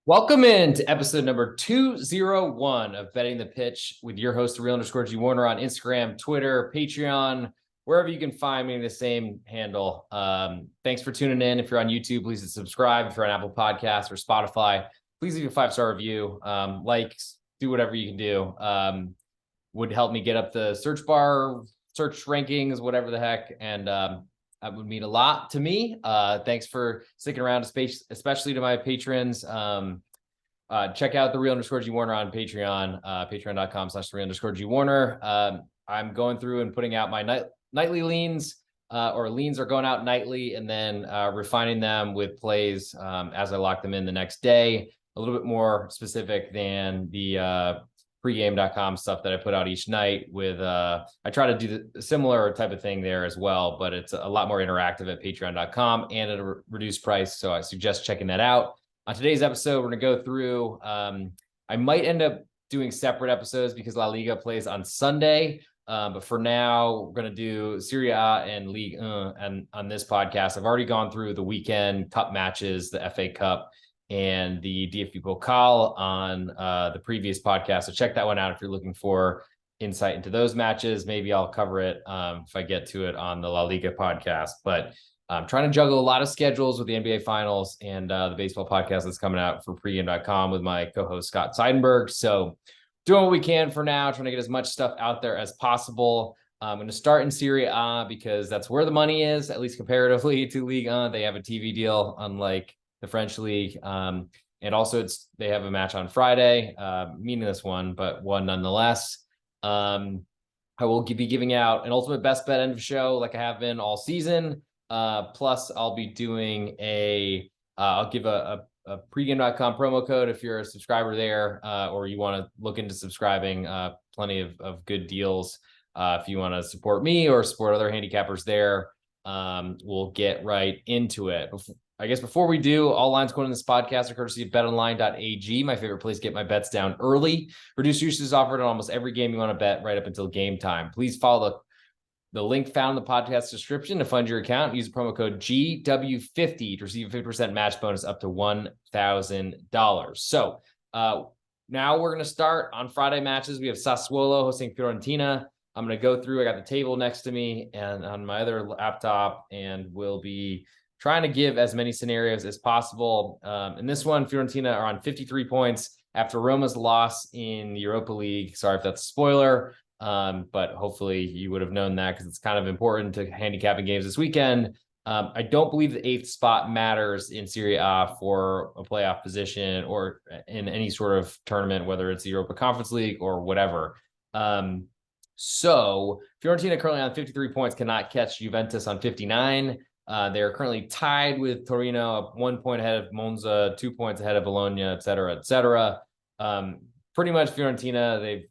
Welcome in to episode number 201 of Betting the Pitch with your host, real_G Warner on Instagram, Twitter, Patreon, wherever you can find me, the same handle. Thanks for tuning in. If you're on YouTube, please subscribe. If you're on Apple Podcasts or Spotify, please leave a 5-star review. Likes, do whatever you can do. Would help me get up the search bar, search rankings, whatever the heck. And that would mean a lot to me. Thanks for sticking around, especially to my patrons. Check out the real_G Warner on Patreon, patreon.com/real_G Warner. I'm going through and putting out my nightly leans, or leans are going out nightly, and then refining them with plays as I lock them in the next day. A little bit more specific than the pregame.com stuff that I put out each night with, I try to do the similar type of thing there as well, but it's a lot more interactive at patreon.com and at a reduced price. So I suggest checking that out. On today's episode, we're going to go through, I might end up doing separate episodes because La Liga plays on Sunday. But for now, we're going to do Serie A and Ligue 1 and on this podcast. I've already gone through the weekend cup matches, the FA Cup and the DFB Pokal on the previous podcast. So check that one out if you're looking for insight into those matches. Maybe I'll cover it if I get to it on the La Liga podcast. But I'm trying to juggle a lot of schedules with the NBA Finals and the baseball podcast that's coming out for pregame.com with my co-host Scott Seidenberg. So doing what we can for now, trying to get as much stuff out there as possible. I'm going to start in Serie A because that's where the money is, at least comparatively to Ligue 1. They have a TV deal, unlike the French league. And also they have a match on Friday, meaningless one, but one nonetheless. I will be giving out an ultimate best bet end of show like I have been all season. Plus I'll be doing I'll give a pregame.com promo code if you're a subscriber there, or you want to look into subscribing. Plenty of good deals. If you want to support me or support other handicappers there, we'll get right into it. Before we do, all lines going in this podcast are courtesy of betonline.ag, my favorite place to get my bets down early. Reduced usage is offered on almost every game you want to bet right up until game time. Please follow the link found in the podcast description to fund your account. Use the promo code GW50 to receive a 50% match bonus up to $1,000. So now we're going to start on Friday matches. We have Sassuolo hosting Fiorentina. I'm going to go through. I got the table next to me and on my other laptop, and we'll be trying to give as many scenarios as possible. In this one, Fiorentina are on 53 points after Roma's loss in the Europa League. Sorry if that's a spoiler, but hopefully you would have known that because it's kind of important to handicapping games this weekend. I don't believe the 8th spot matters in Serie A for a playoff position or in any sort of tournament, whether it's the Europa Conference League or whatever. So Fiorentina currently on 53 points, cannot catch Juventus on 59. They are currently tied with Torino, 1 point ahead of Monza, 2 points ahead of Bologna, et cetera, et cetera. Pretty much Fiorentina, they've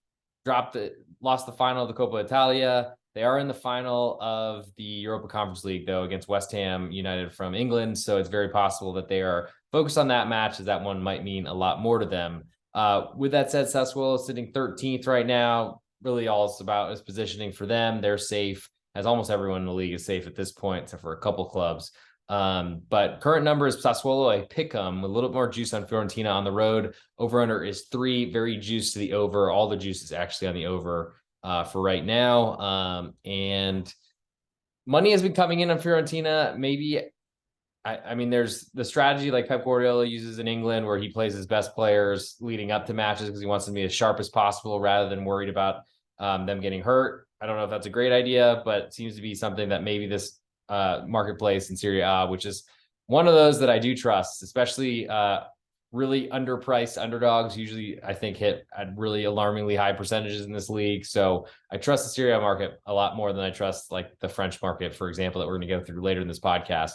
lost the final of the Coppa Italia. They are in the final of the Europa Conference League, though, against West Ham United from England. So it's very possible that they are focused on that match, as that one might mean a lot more to them. With that said, Sassuolo is sitting 13th right now. Really all it's about is positioning for them. They're safe, as almost everyone in the league is safe at this point, except for a couple clubs. But current number is Sassuolo, a pick 'em with a little bit more juice on Fiorentina on the road. Over under is 3, very juice to the over. All the juice is actually on the over for right now. And money has been coming in on Fiorentina. Maybe, I mean, there's the strategy like Pep Guardiola uses in England where he plays his best players leading up to matches because he wants them to be as sharp as possible rather than worried about them getting hurt. I don't know if that's a great idea, but it seems to be something that maybe this marketplace in Serie A, which is one of those that I do trust, especially really underpriced underdogs usually I think hit at really alarmingly high percentages in this league. So I trust the Serie A market a lot more than I trust like the French market, for example, that we're going to go through later in this podcast.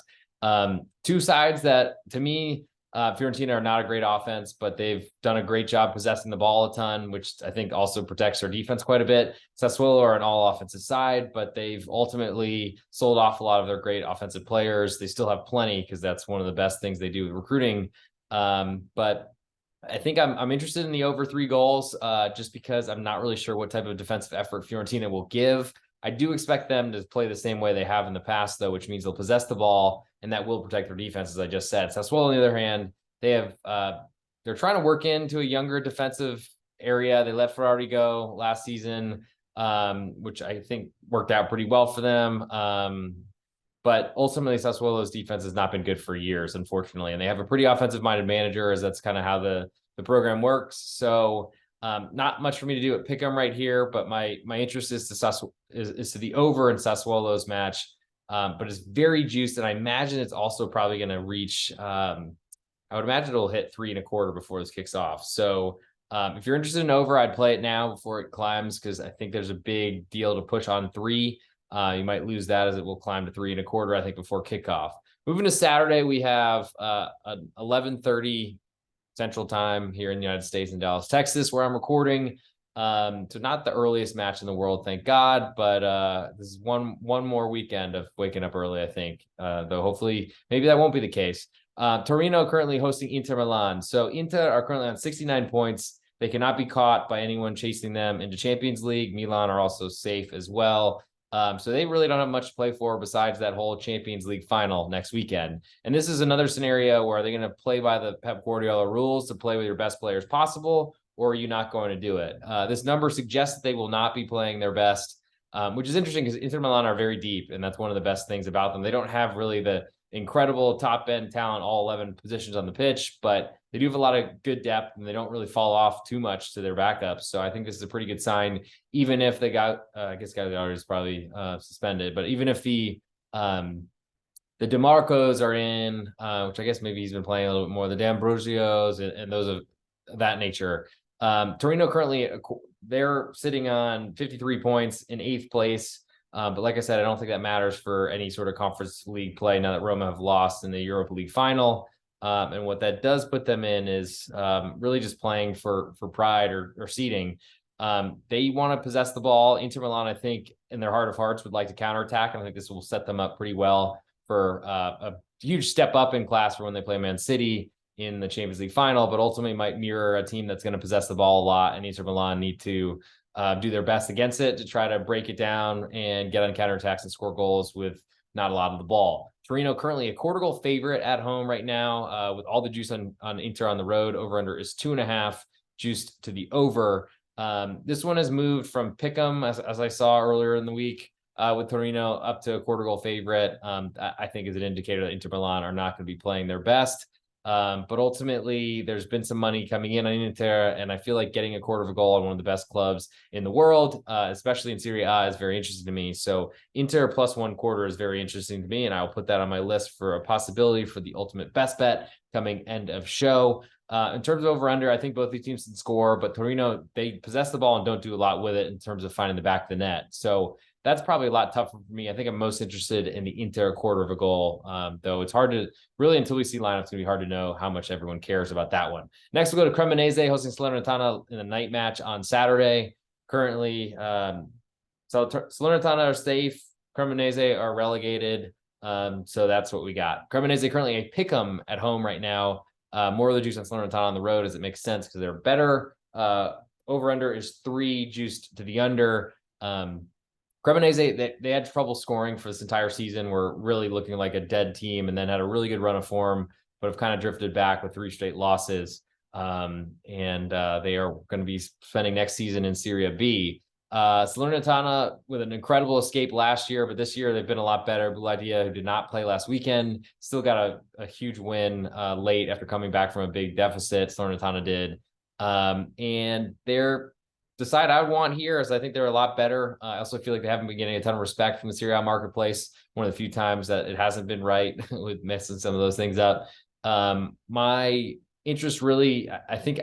Two sides that to me, Fiorentina are not a great offense, but they've done a great job possessing the ball a ton, which I think also protects their defense quite a bit. Sassuolo are an all offensive side, but they've ultimately sold off a lot of their great offensive players. They still have plenty because that's one of the best things they do with recruiting. But I think I'm interested in the over 3 goals, just because I'm not really sure what type of defensive effort Fiorentina will give. I do expect them to play the same way they have in the past, though, which means they'll possess the ball, and that will protect their defense, as I just said. Sassuolo, on the other hand, they have they're trying to work into a younger defensive area. They let Ferrari go last season, which I think worked out pretty well for them. But ultimately, Sassuolo's defense has not been good for years, unfortunately. And they have a pretty offensive-minded manager, as that's kind of how the program works. So not much for me to do at Pick'em right here, but my interest is to the over in Sassuolo's match. But it's very juiced, and I imagine it's also probably going to reach. I would imagine it'll hit 3.25 before this kicks off. So if you're interested in over, I'd play it now before it climbs, because I think there's a big deal to push on 3. You might lose that, as it will climb to 3.25, I think, before kickoff. Moving to Saturday, we have an 11:30 Central Time here in the United States in Dallas, Texas, where I'm recording. So not the earliest match in the world, thank God, but this is one more weekend of waking up early, I think. Though hopefully maybe that won't be the case. Torino currently hosting Inter Milan. So Inter are currently on 69 points. They cannot be caught by anyone chasing them into Champions League. Milan are also safe as well. So they really don't have much to play for besides that whole Champions League final next weekend. And this is another scenario where they're going to play by the Pep Guardiola rules to play with your best players possible, or are you not going to do it? This number suggests that they will not be playing their best, which is interesting because Inter Milan are very deep, and that's one of the best things about them. They don't have really the incredible top-end talent, all 11 positions on the pitch, but they do have a lot of good depth, and they don't really fall off too much to their backups. So I think this is a pretty good sign, even if they got, I guess Gagliardi is probably suspended, but even if the DeMarcos are in, which I guess maybe he's been playing a little bit more, the D'Ambrosios and those of that nature. Torino currently, they're sitting on 53 points in 8th place. But like I said, I don't think that matters for any sort of Conference League play now that Roma have lost in the Europa League final. And what that does put them in is really just playing for pride or seeding. They want to possess the ball. Inter Milan, I think, in their heart of hearts, would like to counterattack. And I think this will set them up pretty well for a huge step up in class for when they play Man City in the Champions League final, but ultimately might mirror a team that's going to possess the ball a lot. And Inter Milan need to do their best against it to try to break it down and get on counterattacks and score goals with not a lot of the ball. Torino currently a quarter goal favorite at home right now, with all the juice on Inter on the road. Over under is 2.5, juiced to the over. This one has moved from Pick'em, as I saw earlier in the week, with Torino up to a quarter goal favorite. I think is an indicator that Inter Milan are not going to be playing their best. But ultimately, there's been some money coming in on Inter, and I feel like getting a quarter of a goal on one of the best clubs in the world, especially in Serie A, is very interesting to me. So Inter plus 1/4 is very interesting to me, and I will put that on my list for a possibility for the ultimate best bet coming end of show. In terms of over-under, I think both these teams can score, but Torino, they possess the ball and don't do a lot with it in terms of finding the back of the net. So that's probably a lot tougher for me. I think I'm most interested in the Inter quarter of a goal, though it's hard to really, until we see lineups, it's going to be hard to know how much everyone cares about that one. Next, we'll go to Cremonese hosting Salernitana in a night match on Saturday. Currently, so Salernitana are safe. Cremonese are relegated. So that's what we got. Cremonese currently a pick'em at home right now. More of the juice on Salernitana on the road, as it makes sense because they're better. Over-under is 3, juiced to the under. Cremonese, they had trouble scoring for this entire season. Were really looking like a dead team, and then had a really good run of form, but have kind of drifted back with 3 straight losses. They are going to be spending next season in Serie B. Salernitana with an incredible escape last year, but this year they've been a lot better. Bouladia, who did not play last weekend, still got a huge win late after coming back from a big deficit. Salernitana did. And the side I would want here is I think they're a lot better. I also feel like they haven't been getting a ton of respect from the Serie A marketplace. One of the few times that it hasn't been right with messing some of those things up. My interest really, I think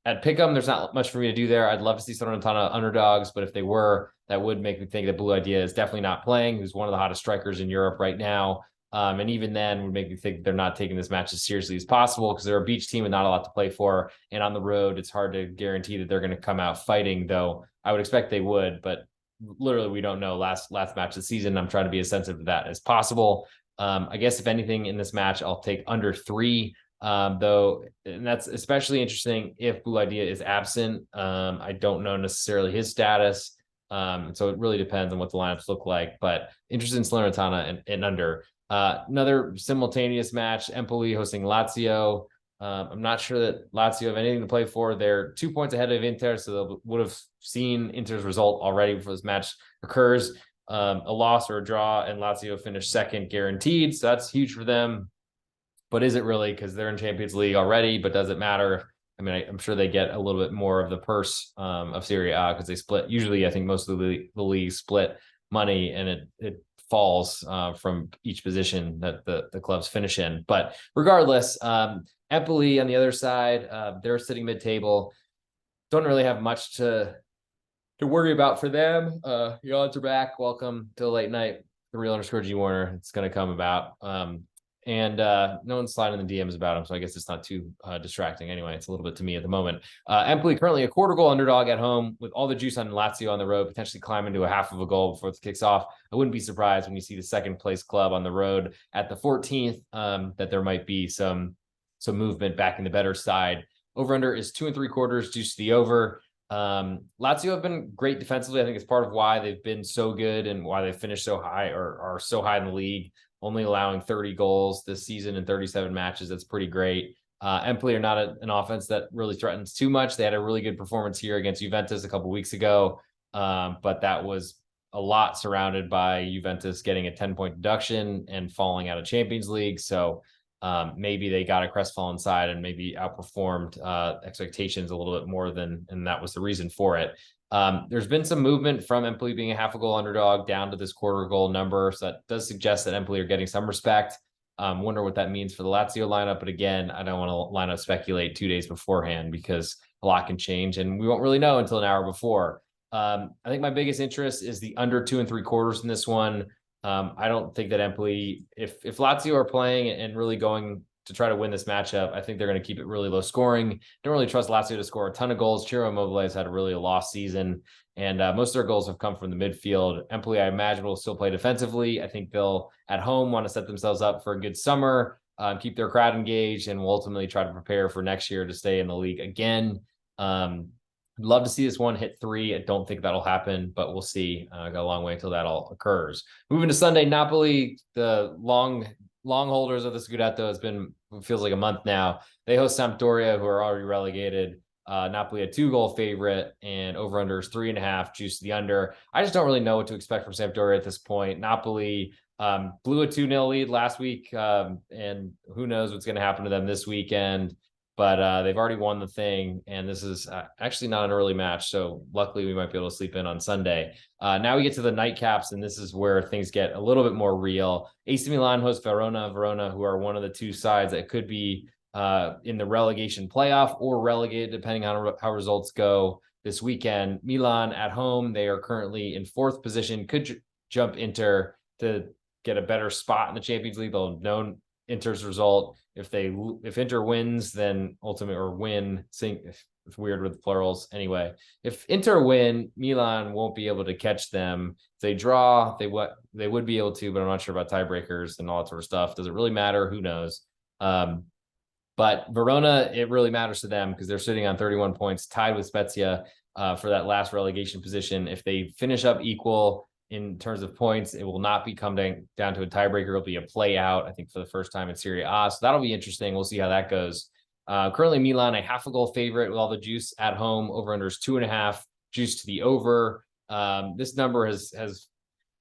at Pick'em, there's not much for me to do there. I'd love to see Salernitana underdogs, but if they were, that would make me think that Bouladia is definitely not playing, who's one of the hottest strikers in Europe right now. And even then would make me think they're not taking this match as seriously as possible because they're a beach team with not a lot to play for. And on the road, it's hard to guarantee that they're going to come out fighting, though I would expect they would. But literally, we don't know last match of the season. I'm trying to be as sensitive to that as possible. I guess if anything in this match, I'll take under 3, though. And that's especially interesting if Bouladia is absent. I don't know necessarily his status. So it really depends on what the lineups look like. But interested in Salernitana and under. Another simultaneous match, Empoli hosting Lazio. I'm not sure that Lazio have anything to play for. They're 2 points ahead of Inter, so they would have seen Inter's result already before this match occurs. A loss or a draw, and Lazio finish second guaranteed, so that's huge for them. But is it really? Because they're in Champions League already, but does it matter? I mean, I'm sure they get a little bit more of the purse of Serie A because they split. Usually, I think most of the league split money, and it falls from each position that the clubs finish in. But regardless, Empoli on the other side, they're sitting mid-table. Don't really have much to worry about for them. The odds are back. Welcome to the late night. The real underscore G Warner. It's going to come about. And no one's sliding in the DMs about him, so I guess it's not too distracting. Anyway, it's a little bit to me at the moment. Empoli currently a quarter goal underdog at home with all the juice on Lazio on the road, potentially climbing to a half of a goal before it kicks off. I wouldn't be surprised when you see the second place club on the road at the 14th that there might be some movement back in the better side. Over under is 2 3/4, juice to the over. Lazio have been great defensively. I think it's part of why they've been so good and why they finished so high or are so high in the league, only allowing 30 goals this season in 37 matches. That's pretty great. Empoli are not an offense that really threatens too much. They had a really good performance here against Juventus a couple weeks ago, but that was a lot surrounded by Juventus getting a 10-point deduction and falling out of Champions League. So maybe they got a crestfallen side and maybe outperformed expectations a little bit more and that was the reason for it. There's been some movement from Empoli being a half a goal underdog down to this quarter goal number. So that does suggest that Empoli are getting some respect. Wonder what that means for the Lazio lineup. But again, I don't want to line up speculate 2 days beforehand because a lot can change and we won't really know until an hour before. I think my biggest interest is the under 2 3/4 in this one. I don't think that Empoli, if Lazio are playing and really going to try to win this matchup, I think they're going to keep it really low scoring. Don't really trust Lazio to score a ton of goals. Ciro Immobile has had a really lost season, and most of their goals have come from the midfield. Empoli, I imagine, will still play defensively. I think they'll, at home, want to set themselves up for a good summer, keep their crowd engaged, and will ultimately try to prepare for next year to stay in the league again. I'd love to see this one hit 3. I don't think that'll happen, but we'll see. Got a long way until that all occurs. Moving to Sunday, Napoli, the long holders of the Scudetto, feels like a month now. They host Sampdoria, who are already relegated. Napoli a 2-goal favorite, and over under is 3.5, juice to the under. I just don't really know what to expect from Sampdoria at this point. Napoli blew a 2-0 lead last week, and who knows what's going to happen to them this weekend. But they've already won the thing, and this is actually not an early match, so luckily we might be able to sleep in on Sunday. Now we get to the nightcaps, and this is where things get a little bit more real. AC Milan hosts Verona, who are one of the two sides that could be in the relegation playoff or relegated, depending on how results go this weekend. Milan at home, they are currently in 4th position, could jump Inter to get a better spot in the Champions League. They'll know Inter's result. If Inter wins, then ultimately, or win, it's weird with the plurals. Anyway, if Inter win, Milan won't be able to catch them. If they draw, they would be able to, but I'm not sure about tiebreakers and all that sort of stuff. Does it really matter? Who knows? But Verona, it really matters to them because they're sitting on 31 points, tied with Spezia for that last relegation position. If they finish up equal in terms of points, it will not be coming down to a tiebreaker. It'll be a play out, I think, for the first time in Serie A. So that'll be interesting. We'll see how that goes. Currently, Milan, a half a goal favorite with all the juice at home. Over under is 2.5, juice to the over. This number has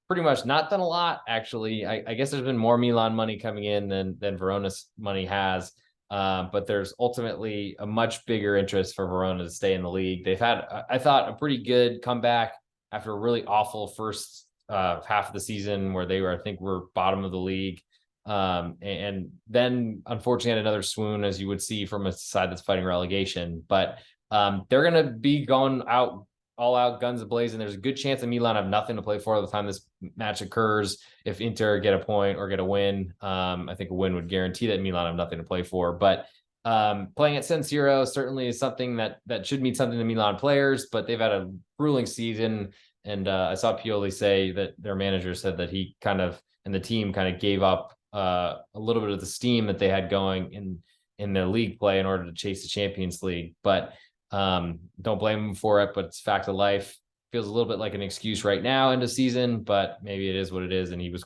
pretty much not done a lot, actually. I guess there's been more Milan money coming in than Verona's money has. But there's ultimately a much bigger interest for Verona to stay in the league. They've had, I thought, a pretty good comeback after a really awful first half of the season where they were, I think, were bottom of the league. And then unfortunately had another swoon, as you would see from a side that's fighting relegation. But they're going to be going out all out, guns a-blazing. There's a good chance that Milan have nothing to play for at the time this match occurs. If Inter get a point or get a win, I think a win would guarantee that Milan have nothing to play for. But playing at San Siro certainly is something that should mean something to Milan players, but they've had a grueling season. And I saw Pioli say that their manager said that he kind of, and the team kind of gave up a little bit of the steam that they had going in their league play in order to chase the Champions League. But don't blame him for it, but it's fact of life. Feels a little bit like an excuse right now into season, but maybe it is what it is. And he was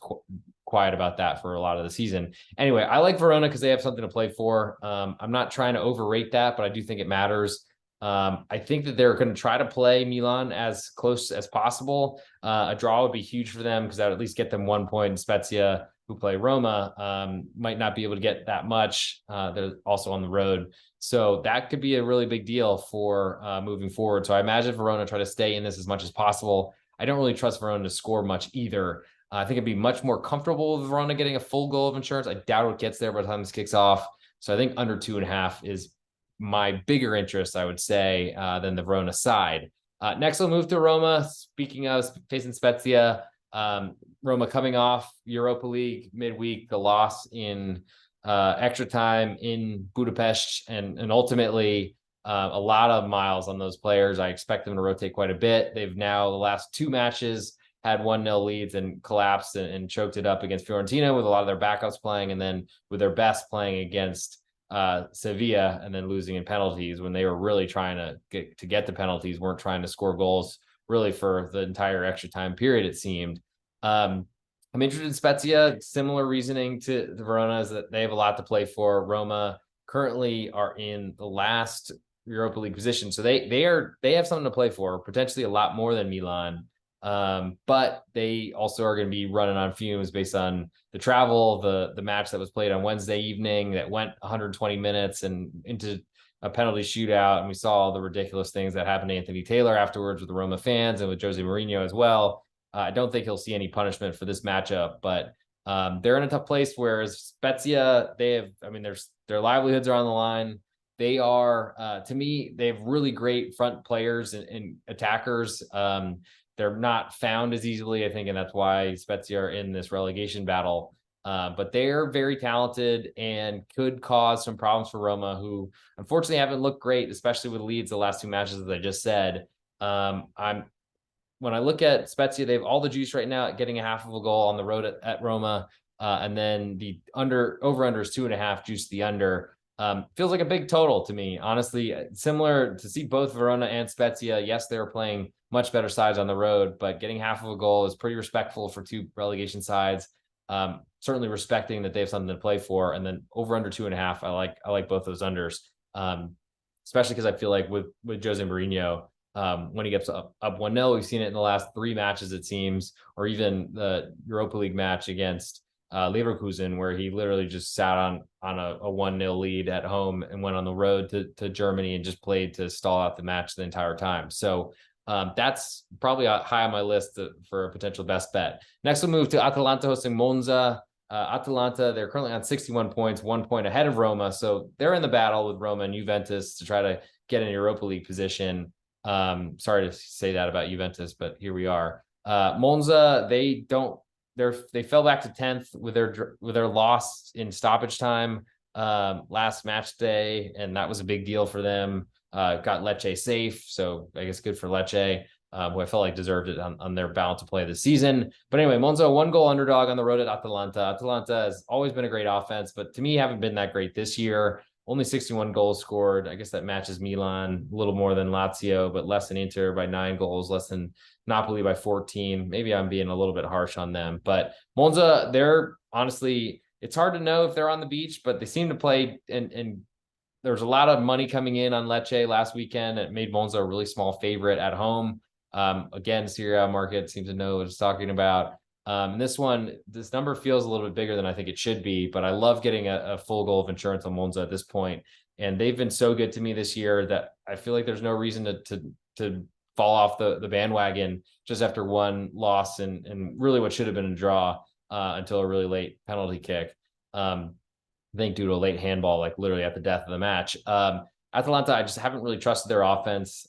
quiet about that for a lot of the season. Anyway, I like Verona because they have something to play for. I'm not trying to overrate that, but I do think it matters. I think that they're going to try to play Milan as close as possible. A draw would be huge for them because that would at least get them 1 point. And Spezia, who play Roma, might not be able to get that much. They're also on the road. So that could be a really big deal for moving forward. So I imagine Verona try to stay in this as much as possible. I don't really trust Verona to score much either. I think it'd be much more comfortable with Verona getting a full goal of insurance. I doubt it gets there by the time this kicks off. So I think under 2.5 is my bigger interest, I would say, than the Verona side. Next, we'll move to Roma. Speaking of facing Spezia, Roma coming off Europa League midweek, the loss in extra time in Budapest, and ultimately a lot of miles on those players. I expect them to rotate quite a bit. They've now, the last 2 matches, had 1-0 leads and collapsed and choked it up against Fiorentina with a lot of their backups playing, and then with their best playing against Sevilla, and then losing in penalties when they were really trying to get the penalties, weren't trying to score goals really for the entire extra time period, it seemed. I'm interested in Spezia. Similar reasoning to the Verona is that they have a lot to play for. Roma currently are in the last Europa League position, so they have something to play for, potentially a lot more than Milan. But they also are going to be running on fumes based on the travel, the match that was played on Wednesday evening that went 120 minutes and into a penalty shootout. And we saw all the ridiculous things that happened to Anthony Taylor afterwards with the Roma fans and with Jose Mourinho as well. I don't think he'll see any punishment for this matchup, but they're in a tough place. Whereas Spezia, their livelihoods are on the line. They are, to me, they have really great front players and attackers. They're not found as easily, I think, and that's why Spezia are in this relegation battle. But they're very talented and could cause some problems for Roma, who unfortunately haven't looked great, especially with Leeds the last 2 matches, as I just said. When I look at Spezia, they have all the juice right now at getting a half of a goal on the road at Roma. And then the over-under is 2.5, juice the under. Feels like a big total to me, honestly. Similar to see both Verona and Spezia. Yes, they were playing much better sides on the road, but getting half of a goal is pretty respectful for 2 relegation sides. Certainly respecting that they have something to play for. And then over under 2.5, I like both those unders, especially because I feel like with Jose Mourinho, when he gets up 1-0, we've seen it in the last 3 matches, it seems, or even the Europa League match against Leverkusen, where he literally just sat on a 1-0 lead at home and went on the road to Germany and just played to stall out the match the entire time. So that's probably high on my list for a potential best bet. Next, we'll move to Atalanta hosting Monza. Atalanta, they're currently on 61 points, 1 point ahead of Roma. So they're in the battle with Roma and Juventus to try to get in Europa League position. Sorry to say that about Juventus, but here we are. Monza, they fell back to 10th with their loss in stoppage time last match day, and that was a big deal for them. Got Lecce safe, so I guess good for Lecce, who I felt like deserved it on their bound to play this season. But anyway, Monza, 1-goal underdog on the road at Atalanta. Atalanta has always been a great offense, but to me, haven't been that great this year. Only 61 goals scored. I guess that matches Milan a little more than Lazio, but less than Inter by 9 goals, less than Napoli by 14. Maybe I'm being a little bit harsh on them, but Monza, they're honestly, it's hard to know if they're on the beach, but they seem to play, and there's a lot of money coming in on Lecce last weekend. It made Monza a really small favorite at home. Again, Serie A market seems to know what it's talking about. This number feels a little bit bigger than I think it should be, but I love getting a full goal of insurance on Monza at this point. And they've been so good to me this year that I feel like there's no reason to fall off the bandwagon just after one loss and really what should have been a draw until a really late penalty kick. I think due to a late handball, like literally at the death of the match. Atalanta, I just haven't really trusted their offense.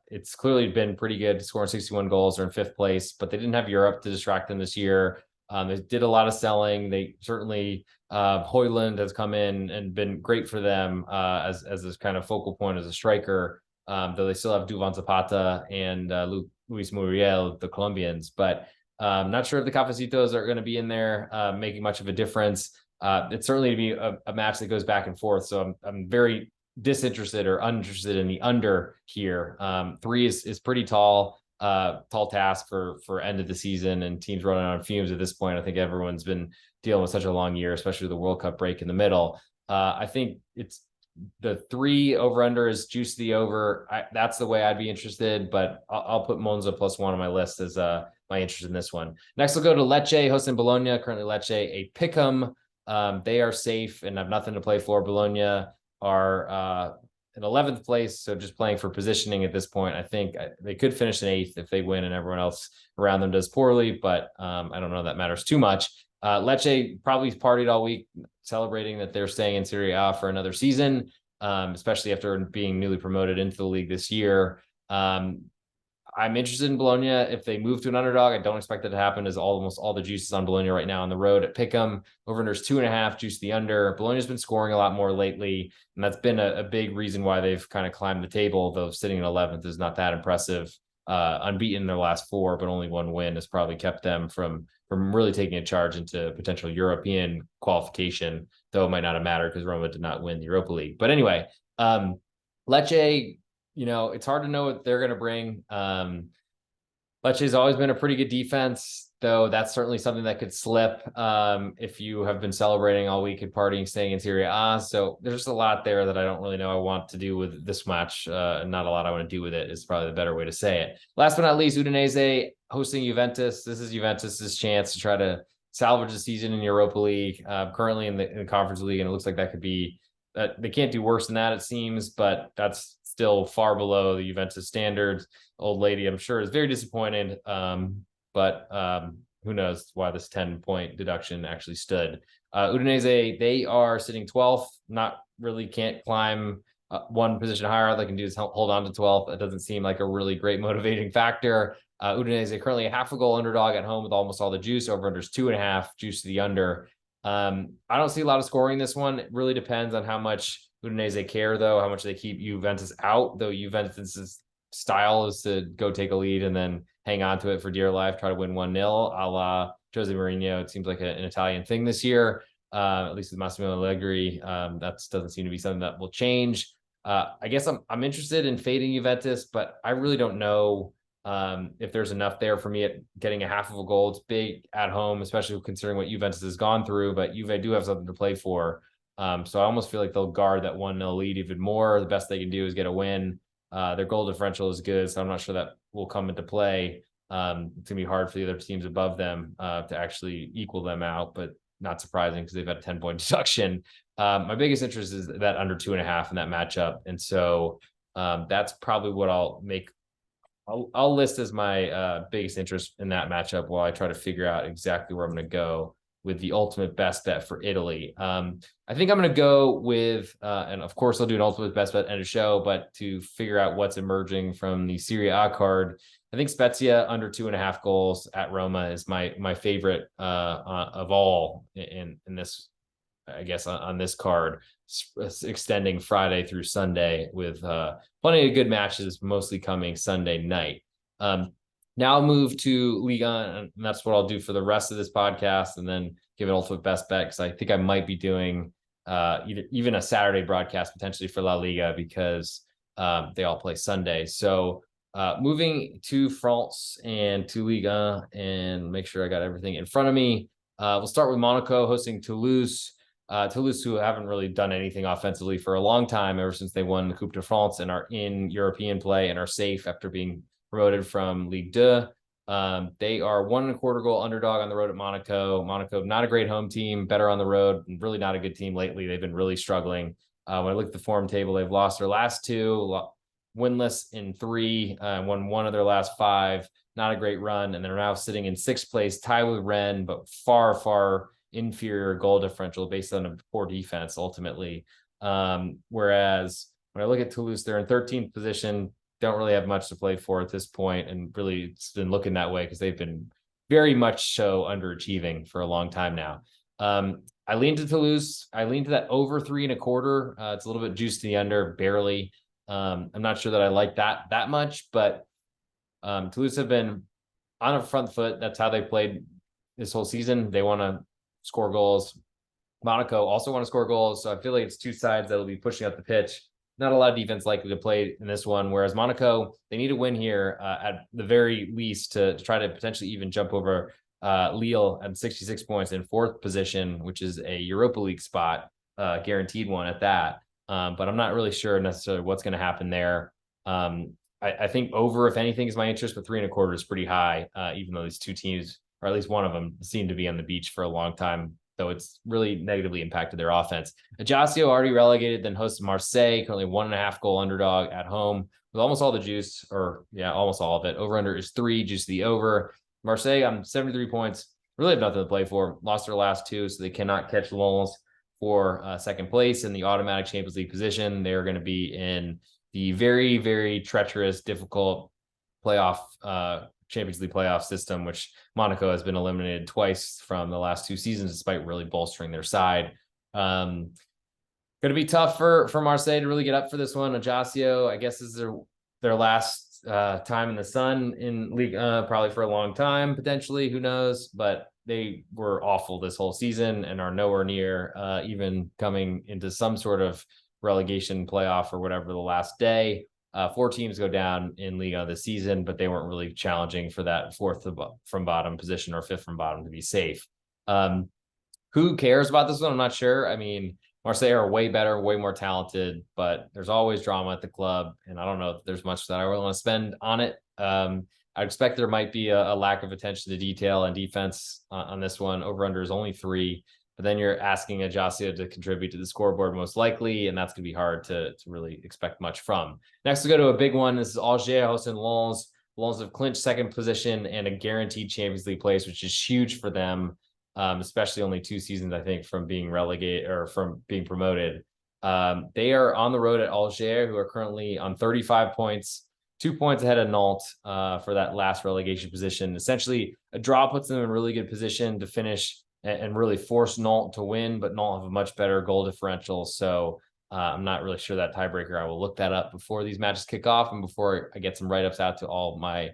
It's clearly been pretty good, scoring 61 goals. They're in 5th place, but they didn't have Europe to distract them this year. They did a lot of selling. They certainly, Højlund has come in and been great for them as this kind of focal point as a striker, though they still have Duvan Zapata and Luis Muriel, the Colombians. But not sure if the Cafecitos are going to be in there making much of a difference. It's certainly to be a match that goes back and forth. So I'm very disinterested or uninterested in the under here. 3 is pretty tall. tall task for end of the season and teams running on fumes at this point. I think everyone's been dealing with such a long year, especially the World Cup break in the middle. I think it's the 3 over under is juice the over. That's the way I'd be interested, but I'll put Monza +1 on my list as my interest in this one. Next, we'll go to Lecce hosting Bologna. Currently, Lecce a pick'em. They are safe and have nothing to play for. Bologna are in 11th place, so just playing for positioning at this point. I think they could finish in 8th if they win and everyone else around them does poorly, but I don't know that matters too much. Lecce probably partied all week celebrating that they're staying in Serie A for another season, especially after being newly promoted into the league this year. I'm interested in Bologna. If they move to an underdog, I don't expect that to happen, as almost all the juices on Bologna right now on the road at Pick'em. Over-under's 2.5, juice the under. Bologna's been scoring a lot more lately, and that's been a big reason why they've kind of climbed the table, though sitting in 11th is not that impressive. Unbeaten in their last 4, but only 1 win has probably kept them from really taking a charge into potential European qualification, though it might not have mattered because Roma did not win the Europa League. But anyway, Lecce, it's hard to know what they're going to bring. Lecce's always been a pretty good defense, though that's certainly something that could slip if you have been celebrating all week and partying, staying in Serie A. So there's just a lot there that I don't really know I want to do with this match. Not a lot I want to do with it is probably the better way to say it. Last but not least, Udinese hosting Juventus. This is Juventus's chance to try to salvage the season in Europa League, currently in the Conference League, and it looks like that could be they can't do worse than that, it seems, but that's still far below the Juventus standards. Old lady, I'm sure, is very disappointed, but who knows why this 10-point deduction actually stood. Udinese, they are sitting 12th, not really can't climb one position higher. All they can do is hold on to 12th. It doesn't seem like a really great motivating factor. Udinese currently a half a goal underdog at home with almost all the juice. Over-under's 2.5, juice to the under. I don't see a lot of scoring this one. It really depends on how much Udinese care, though, how much they keep Juventus out, though Juventus's style is to go take a lead and then hang on to it for dear life, try to win 1-0, a la Jose Mourinho. It seems like an Italian thing this year, at least with Massimiliano Allegri. That doesn't seem to be something that will change. I guess I'm interested in fading Juventus, but I really don't know if there's enough there for me at getting a half of a goal. It's big at home, especially considering what Juventus has gone through, but Juve do have something to play for. So I almost feel like they'll guard that 1-0 lead even more. The best they can do is get a win. Their goal differential is good, so I'm not sure that will come into play. It's going to be hard for the other teams above them to actually equal them out, but not surprising because they've had a 10-point deduction. My biggest interest is that under 2.5 in that matchup. And so that's probably what I'll list as my biggest interest in that matchup while I try to figure out exactly where I'm going to go with the ultimate best bet for Italy. I think I'm going to go with, and of course I'll do an ultimate best bet and a show, but to figure out what's emerging from the Serie A card, I think Spezia under 2.5 goals at Roma is my favorite of all in this, I guess, on this card, extending Friday through Sunday with plenty of good matches, mostly coming Sunday night. Now I'll move to Liga, and that's what I'll do for the rest of this podcast, and then give an ultimate best bet, because I think I might be doing even a Saturday broadcast potentially for La Liga, because they all play Sunday. So moving to France and to Liga, and make sure I got everything in front of me. We'll start with Monaco hosting Toulouse. Toulouse, who haven't really done anything offensively for a long time, ever since they won the Coupe de France and are in European play and are safe after being promoted from Ligue 2. They are 1.25 goal underdog on the road at Monaco. Monaco, not a great home team, better on the road, and really not a good team lately. They've been really struggling. When I look at the form table, they've lost their last 2, winless in 3, won 1 of their last 5. Not a great run, and they're now sitting in 6th place, tied with Rennes, but far, far inferior goal differential based on a poor defense ultimately. Whereas when I look at Toulouse, they're in 13th position, don't really have much to play for at this point, and really it's been looking that way because they've been very much so underachieving for a long time now. I lean to Toulouse. I lean to that over 3.25. It's a little bit juiced to the under, barely. I'm not sure that I like that much, but Toulouse have been on a front foot. That's how they played this whole season. They want to score goals. Monaco also want to score goals. So I feel like it's two sides that will be pushing up the pitch. not a lot of defense likely to play in this one. Whereas Monaco, they need a win here at the very least to try to potentially even jump over Lille at 66 points in fourth position, which is a Europa League spot, guaranteed one at that. But I'm not really sure necessarily what's going to happen there. I think over, if anything, is my interest, but 3.25 is pretty high, even though these two teams, or at least one of them, seem to be on the beach for a long time, though it's really negatively impacted their offense. Ajaccio already relegated, then hosted Marseille, currently 1.5 goal underdog at home with almost all the juice, or yeah, almost all of it. Over under is 3, juice the over. Marseille on 73 points, really have nothing to play for. Lost their last 2, so they cannot catch Lens for second place in the automatic Champions League position. They are going to be in the very, very treacherous, difficult playoff Champions League playoff system, which Monaco has been eliminated twice from the last 2 seasons, despite really bolstering their side. Going to be tough for Marseille to really get up for this one. Ajaccio, I guess, is their last time in the sun in League, probably for a long time, potentially. Who knows? But they were awful this whole season and are nowhere near even coming into some sort of relegation playoff or whatever the last day. 4 teams go down in Liga this season, but they weren't really challenging for that fourth from bottom position or fifth from bottom to be safe. Who cares about this one? I'm not sure. I mean, Marseille are way better, way more talented, but there's always drama at the club, and I don't know if there's much that I really want to spend on it. I expect there might be a lack of attention to detail and defense on this one. Over under is only 3. But then you're asking Ajaccio to contribute to the scoreboard most likely, and that's going to be hard to really expect much from. Next, we go to a big one. This is Angers hosting Lens. Lens have clinched second position and a guaranteed Champions League place, which is huge for them, especially only 2 seasons, I think, from being relegated or from being promoted. They are on the road at Angers, who are currently on 35 points, 2 points ahead of Nantes for that last relegation position. Essentially, a draw puts them in a really good position to finish and really force Nantes to win, but Nantes have a much better goal differential. So I'm not really sure that tiebreaker. I will look that up before these matches kick off and before I get some write-ups out to all my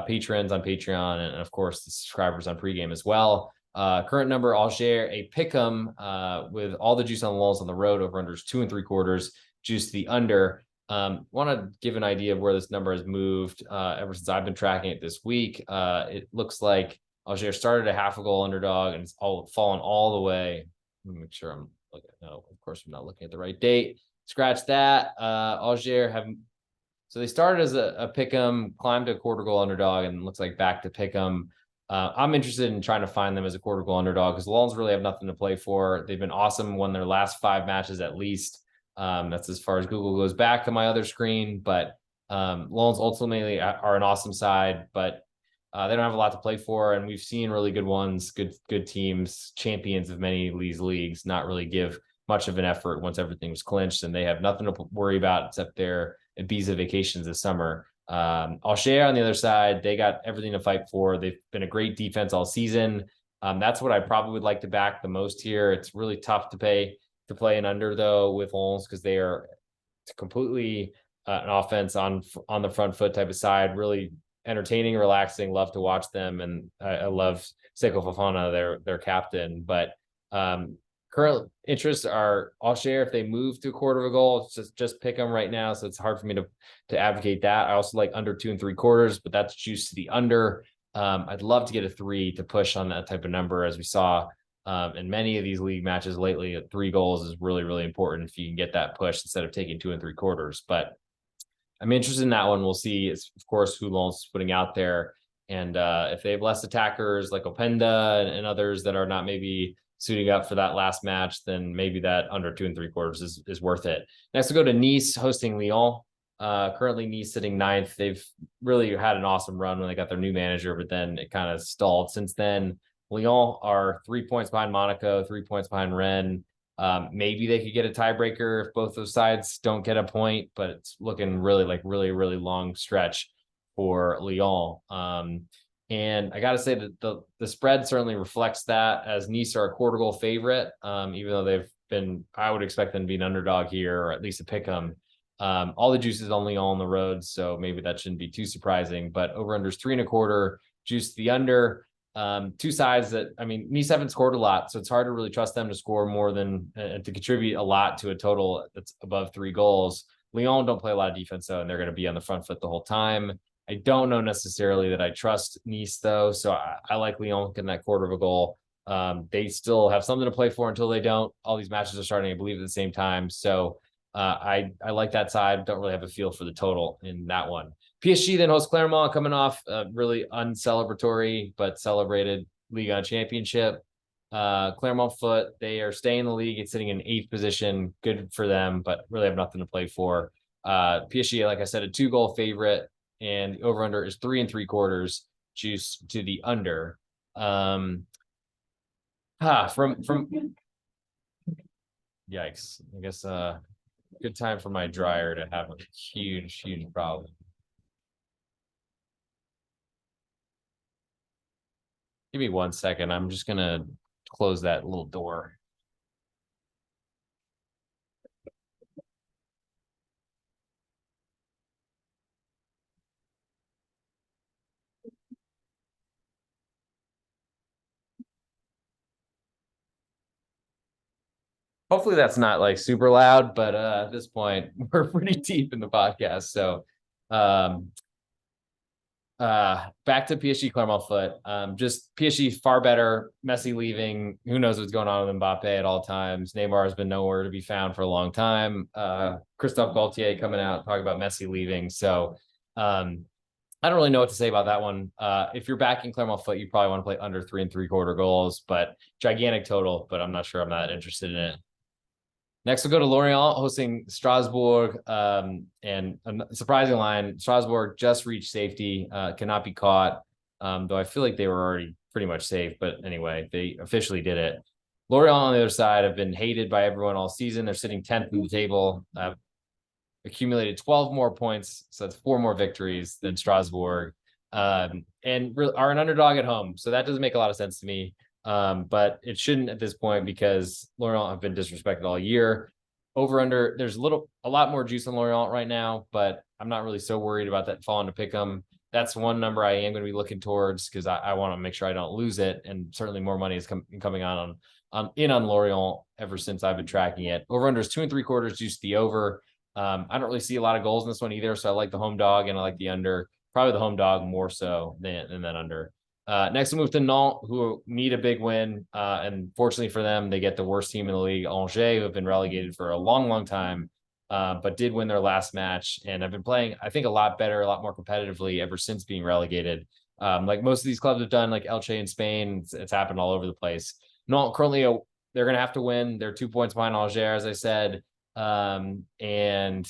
patrons on Patreon and of course the subscribers on pregame as well. Current number, Angers, a pick'em with all the juice on the Lens on the road. Over under is 2.75, juice the under. Want to give an idea of where this number has moved ever since I've been tracking it this week. It looks like Angers started a 0.5 goal underdog and it's all fallen all the way. Let me make sure I'm looking. No, of course I'm not looking at the right date. Scratch that. Angers have, so they started as a pick'em, climbed to a 1/4 goal underdog, and looks like back to pick'em. I'm interested in trying to find them as a 1/4 goal underdog because the Lens really have nothing to play for. They've been awesome, won their last 5 matches at least. That's as far as Google goes back to my other screen, but Lens ultimately are an awesome side, but they don't have a lot to play for, and we've seen really good ones, good teams, champions of many of these leagues, not really give much of an effort once everything was clinched, and they have nothing to worry about except their Ibiza vacations this summer. Angers on the other side, they got everything to fight for. They've been a great defense all season. That's what I probably would like to back the most here. It's really tough to play an under though with Lens because they are completely an offense on the front foot type of side, really entertaining, relaxing, love to watch them, and I love Seko Fofana, their captain. But current interests are Angers. If they move to a 1/4 goal, it's just pick them right now, so it's hard for me to advocate that. I also like under 2 3/4, but that's juice to the under. I'd love to get a 3 to push on that type of number, as we saw in many of these league matches lately. 3 goals is really, really important if you can get that push instead of taking 2 3/4. But I'm interested in that one. We'll see, of course, who Lens is putting out there. And if they have less attackers like Openda and others that are not maybe suiting up for that last match, then maybe that under 2 3/4 is worth it. Next, we'll go to Nice hosting Lyon. Currently, Nice sitting 9th. They've really had an awesome run when they got their new manager, but then it kind of stalled since then. Lyon are 3 points behind Monaco, 3 points behind Rennes. Maybe they could get a tiebreaker if both those sides don't get a point, but it's looking really like really long stretch for Lyon. And I got to say that the spread certainly reflects that, as Nice are a 1/4 goal favorite, even though they've been, I would expect them to be an underdog here, or at least a pick 'em. All the juice is on Lyon on the road, so maybe that shouldn't be too surprising, but over under is 3 1/4, juice the under. Two sides that, I mean, Nice haven't scored a lot, so it's hard to really trust them to score more than to contribute a lot to a total that's above 3 goals. Lyon don't play a lot of defense though, and they're going to be on the front foot the whole time. I don't know necessarily that I trust Nice though, so I like Lyon getting that quarter of a goal. They still have something to play for until they don't. All these matches are starting, I believe, at the same time. So I like that side. Don't really have a feel for the total in that one. PSG then hosts Clermont, coming off a really uncelebratory but celebrated Ligue 1 championship. Clermont foot, they are staying in the league. It's sitting in 8th position. Good for them, but really have nothing to play for. PSG, like I said, a 2-goal favorite, and the over-under is 3 3/4, juice to the under. From yikes. I guess good time for my dryer to have a huge problem. Give me 1 second. I'm just gonna close that little door. Hopefully that's not like super loud, but at this point we're pretty deep in the podcast. So back to PSG Clermont foot. Just PSG far better. Messi leaving. Who knows what's going on with Mbappe at all times. Neymar has been nowhere to be found for a long time. Christophe Galtier coming out talking about Messi leaving. So I don't really know what to say about that one. If you're backing Clermont foot, you probably want to play under 3 3/4 goals, but gigantic total, but I'm not sure I'm not interested in it. Next, we'll go to Lorient hosting Strasbourg, and a surprising line. Strasbourg just reached safety, cannot be caught, though I feel like they were already pretty much safe. But anyway, they officially did it. Lorient on the other side have been hated by everyone all season. They're sitting 10th in the table, accumulated 12 more points, so that's 4 more victories than Strasbourg, and are an underdog at home. So that doesn't make a lot of sense to me. But it shouldn't at this point because Lorient have been disrespected all year. Over under, there's a lot more juice on Lorient right now, but I'm not really so worried about that falling to pick them. That's one number I am going to be looking towards because I want to make sure I don't lose it. And certainly more money is coming on Lorient ever since I've been tracking it. Over under is 2 3/4, juice the over. I don't really see a lot of goals in this one either, so I like the home dog and I like the under. Probably the home dog more so than that under. Next, we move to Nantes, who need a big win. And fortunately for them, they get the worst team in the league, Angers, who have been relegated for a long time, but did win their last match and have been playing, I think, a lot better, a lot more competitively ever since being relegated. Like most of these clubs have done, like Elche in Spain, it's happened all over the place. Nantes currently, they're going to have to win. They're 2 points behind Angers, as I said. And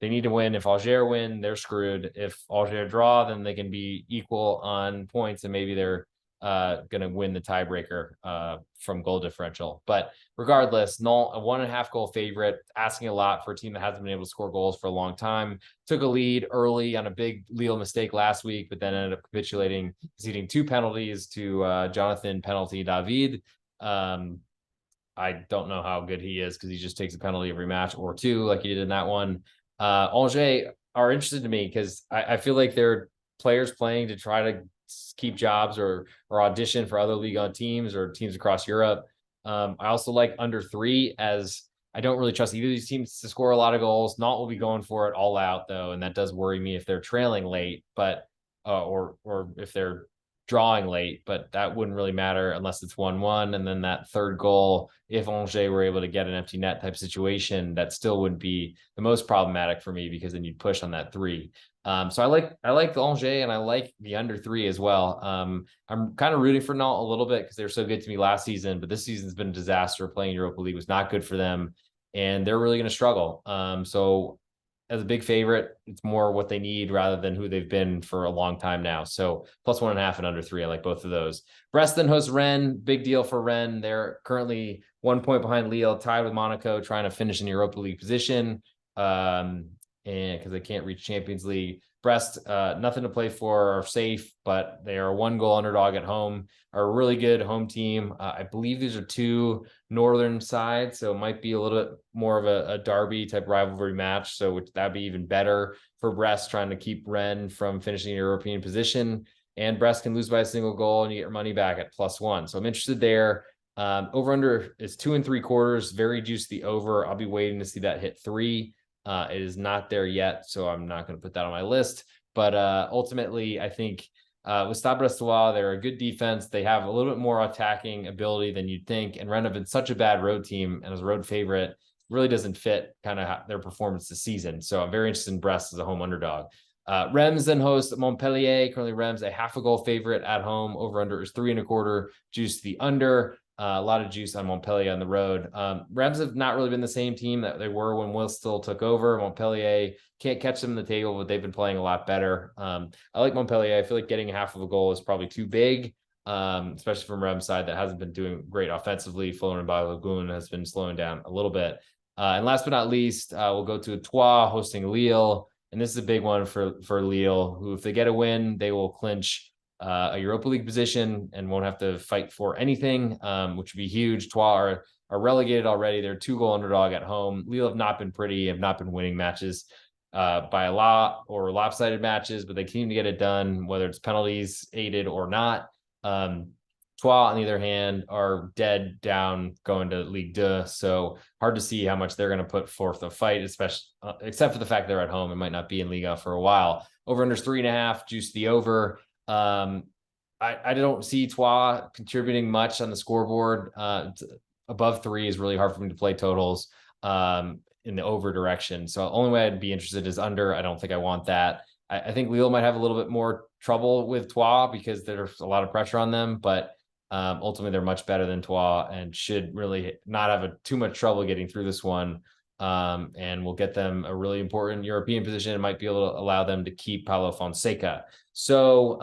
they need to win. If Angers win, they're screwed. If Angers draw, then they can be equal on points, and maybe they're going to win the tiebreaker from goal differential. But regardless, Nantes, a 1.5 goal favorite, asking a lot for a team that hasn't been able to score goals for a long time. Took a lead early on a big Lille mistake last week, but then ended up capitulating, conceding 2 penalties to Jonathan Penalty David. I don't know how good he is because he just takes a penalty every match or 2 like he did in that one. Angers are interested to me because I feel like they're players playing to try to keep jobs or audition for other Ligue 1 teams or teams across Europe. I also like under 3, as I don't really trust either of these teams to score a lot of goals. Nantes will be going for it all out though, and that does worry me if they're trailing late, but or if they're drawing late, but that wouldn't really matter unless it's 1-1. And then that third goal, if Angers were able to get an empty net type situation, that still wouldn't be the most problematic for me because then you'd push on that 3. So I like Angers and I like the under 3 as well. I'm kind of rooting for Nantes a little bit because they were so good to me last season, but this season's been a disaster. Playing Europa League was not good for them, and they're really going to struggle. So as a big favorite, it's more what they need rather than who they've been for a long time now. So plus 1.5 and under 3. I like both of those. Brest then hosts Rennes. Big deal for Rennes. They're currently 1 point behind Lille, tied with Monaco, trying to finish in Europa League position. And because they can't reach Champions League. Brest, nothing to play for, are safe, but they are a 1-goal underdog at home, are a really good home team. I believe these are 2 northern sides, so it might be a little bit more of a derby type rivalry match. So that'd be even better for Brest, trying to keep Rennes from finishing a European position. and Brest can lose by a single goal and you get your money back at +1. So I'm interested there. Over under is 2 3/4, very juicy over. I'll be waiting to see that hit 3. It is not there yet, so I'm not going to put that on my list. But ultimately, I think with Stade Brestois, they're a good defense. They have a little bit more attacking ability than you'd think. And Rennes have been such a bad road team and as a road favorite, really doesn't fit kind of their performance this season. So I'm very interested in Brest as a home underdog. Reims then host Montpellier. Currently, Reims a half a goal favorite at home. Over under is 3 1/4. Juice the under. A lot of juice on Montpellier on the road. Reims have not really been the same team that they were when Will still took over. Montpellier can't catch them in the table, but they've been playing a lot better. I like Montpellier. I feel like getting a half of a goal is probably too big, especially from Reims' side that hasn't been doing great offensively. Florian Balogun has been slowing down a little bit. And last but not least, we'll go to Troyes hosting Lille. And this is a big one for Lille, who, if they get a win, they will clinch a Europa League position and won't have to fight for anything, which would be huge. Troyes are relegated already. They're 2-goal underdog at home. Lille have not been pretty, have not been winning matches by a lot or lopsided matches, but they continue to get it done, whether it's penalties aided or not. Troyes, on the other hand, are dead down going to Ligue 2, so hard to see how much they're going to put forth a fight, especially except for the fact they're at home. It might not be in Liga for a while. Over under 3.5, juice the over. I don't see Troyes contributing much on the scoreboard. Above 3 is really hard for me to play totals in the over direction. So the only way I'd be interested is under. I don't think I want that. I think Lille might have a little bit more trouble with Troyes because there's a lot of pressure on them, but ultimately they're much better than Troyes and should really not have too much trouble getting through this one. And will get them a really important European position. It might be able to allow them to keep Paulo Fonseca. So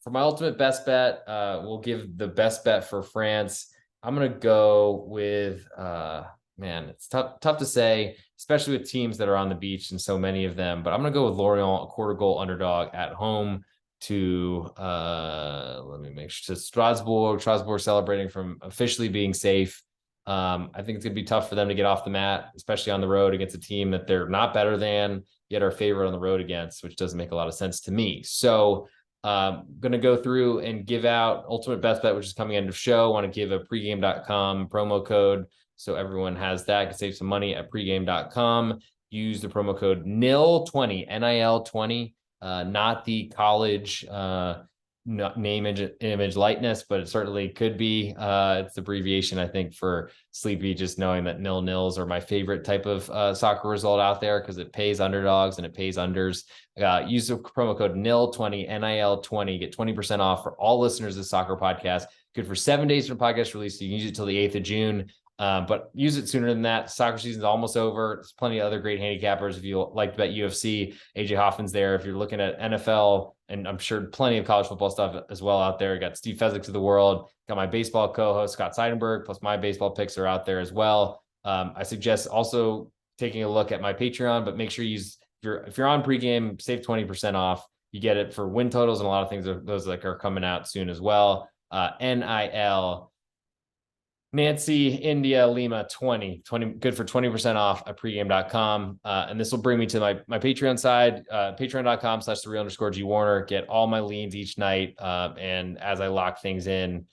for my ultimate best bet, we'll give the best bet for France. I'm going to go with, man, it's tough to say, especially with teams that are on the beach and so many of them, but I'm going to go with Lorient, a 1/4 goal underdog at home to, let me make sure, to Strasbourg celebrating from officially being safe. I think it's going to be tough for them to get off the mat, especially on the road against a team that they're not better than, yet are favored on the road against, which doesn't make a lot of sense to me. So I'm going to go through and give out ultimate best bet, which is coming end of show. I want to give a pregame.com promo code so everyone has that, can save some money at pregame.com. Use the promo code NIL20, NIL20, not the college name, image, likeness, but it certainly could be. It's abbreviation, I think, for sleepy, just knowing that nils are my favorite type of soccer result out there because it pays underdogs and it pays unders. Use the promo code NIL20, NIL20, get 20% off for all listeners of the Soccer Podcast. Good for 7 days from podcast release. So you can use it till the 8th of June. But use it sooner than that. Soccer season's almost over. There's plenty of other great handicappers. If you like to bet UFC, AJ Hoffman's there. If you're looking at NFL, and I'm sure plenty of college football stuff as well out there. Got Steve Fezzik of the world. Got my baseball co-host Scott Seidenberg, plus my baseball picks are out there as well. I suggest also taking a look at my Patreon, but make sure you use, if you're on pregame, save 20% off. You get it for win totals and a lot of things. Those like are coming out soon as well. NIL. Nancy, India, Lima, 20, good for 20% off at pregame.com. And this will bring me to my Patreon side, patreon.com/the_G Warner. Get all my leans each night. And as I lock things in,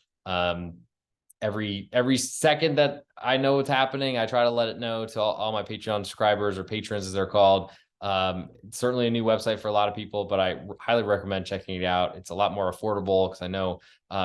every second that I know what's happening, I try to let it know to all my Patreon subscribers, or patrons as they're called. It's certainly a new website for a lot of people, but I highly recommend checking it out. It's a lot more affordable because I know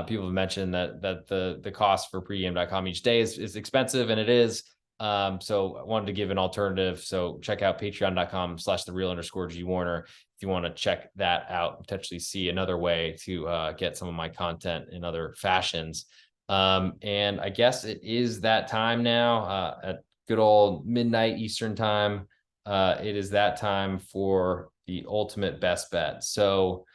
people have mentioned that the cost for pregame.com each day is expensive, and it is. So I wanted to give an alternative. So check out patreon.com/the_G Warner if you want to check that out, potentially see another way to get some of my content in other fashions. And I guess it is that time now at good old midnight Eastern time. It is that time for the ultimate best bet. So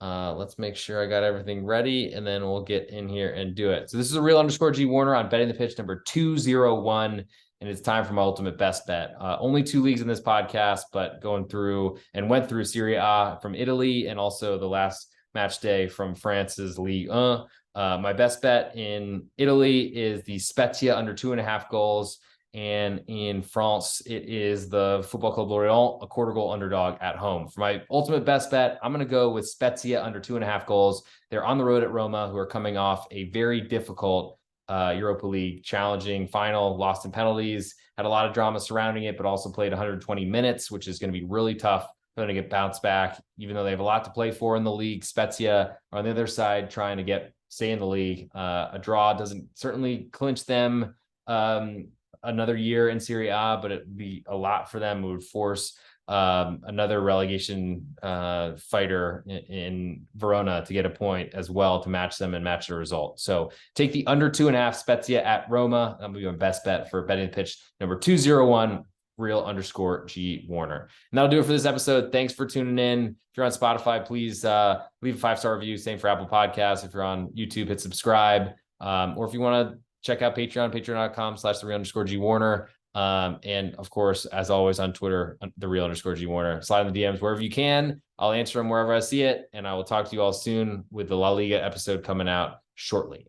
let's make sure I got everything ready, and then we'll get in here and do it. So this is a real_G Warner on Betting the Pitch number 201, and it's time for my ultimate best bet. Only 2 leagues in this podcast, but went through Serie A from Italy, and also the last match day from France's Ligue 1. My best bet in Italy is the Spezia under 2.5 goals. And in France, it is the Football Club Lorient, a quarter goal underdog at home. For my ultimate best bet, I'm going to go with Spezia under 2.5 goals. They're on the road at Roma, who are coming off a very difficult Europa League challenging final, lost in penalties, had a lot of drama surrounding it, but also played 120 minutes, which is going to be really tough for them to get bounced back, even though they have a lot to play for in the league. Spezia are on the other side trying to stay in the league. A draw doesn't certainly clinch them another year in Serie A, but it'd be a lot for them. It would force another relegation fighter in Verona to get a point as well to match them and match the result. So take the under 2.5 Spezia at Roma. That'll be my best bet for betting the pitch number 201. Real_G Warner. And that'll do it for this episode. Thanks for tuning in. If you're on Spotify, please leave a 5-star review. Same for Apple Podcasts. If you're on YouTube, hit subscribe. Or if you want to check out Patreon, patreon.com/thereal_G Warner. And of course, as always on Twitter, @thereal_G Warner. Slide in the DMs wherever you can. I'll answer them wherever I see it. And I will talk to you all soon with the La Liga episode coming out shortly.